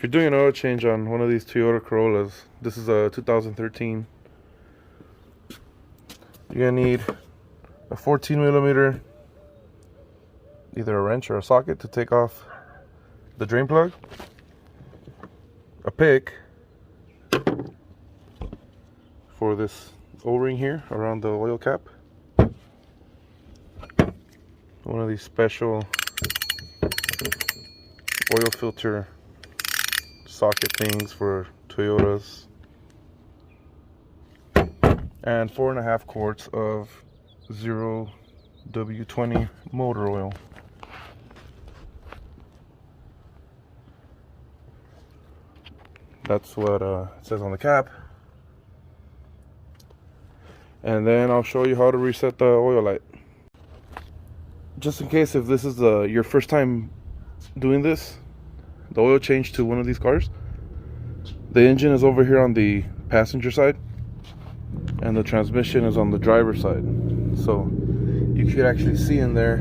If you're doing an oil change on one of these Toyota Corollas, this is a 2013, you're gonna need a 14mm, either a wrench or a socket to take off the drain plug, a pick for this O-ring here around the oil cap, one of these special oil filter socket things for Toyotas, and 4.5 quarts of 0W20 motor oil. That's what it says on the cap. And then I'll show you how to reset the oil light. Just in case if this is your first time doing this, the oil change to one of these cars, the engine is over here on the passenger side and the transmission is on the driver's side. So you could actually see in there,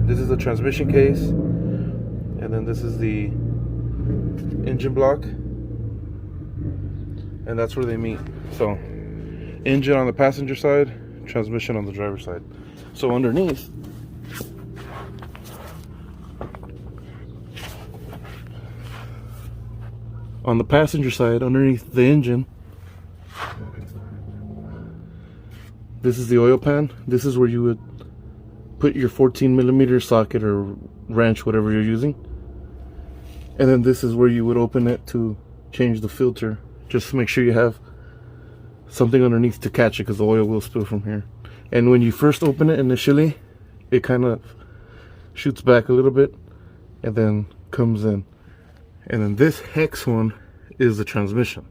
this is the transmission case, and then this is the engine block, and that's where they meet. So engine on the passenger side, transmission on the driver's side. So underneath, on the passenger side, underneath the engine, this is the oil pan. This is where you would put your 14mm socket or wrench, whatever you're using. And then this is where you would open it to change the filter. Just to make sure you have something underneath to catch it, because the oil will spill from here. And when you first open it initially, it kind of shoots back a little bit and then comes in. And then this hex one is the transmission.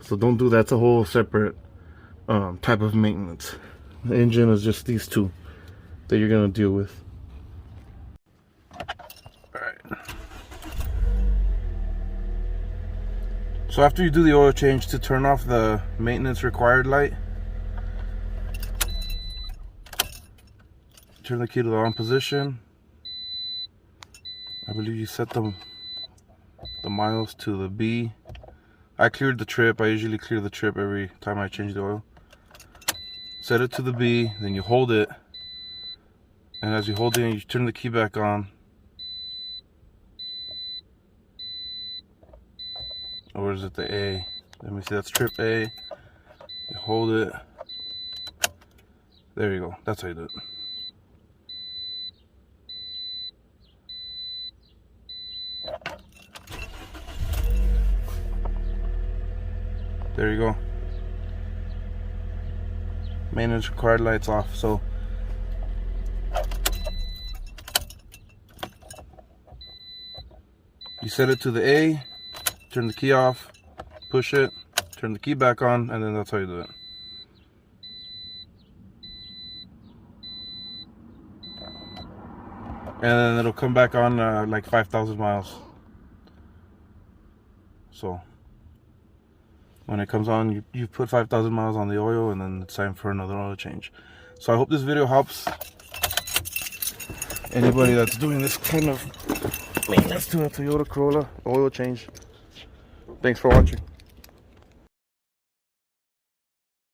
So don't do that. That's a whole separate type of maintenance. The engine is just these two that you're going to deal with. Alright. So after you do the oil change, to turn off the maintenance required light, turn the key to the on position. I believe you set the miles to the B. I cleared the trip. I usually clear the trip every time I change the oil. Set it to the B, then you hold it, and as you hold it, you turn the key back on. Or is it the A? Let me see, that's trip A. You hold it. There you go. That's how you do it. There you go. Maintenance required lights off. So you set it to the A, turn the key off, push it, turn the key back on, and then that's how you do it. And then it'll come back on like 5,000 miles. So when it comes on, you put 5,000 miles on the oil, and then it's time for another oil change. So I hope this video helps anybody that's doing this kind of maintenance to a Toyota Corolla oil change. Thanks for watching.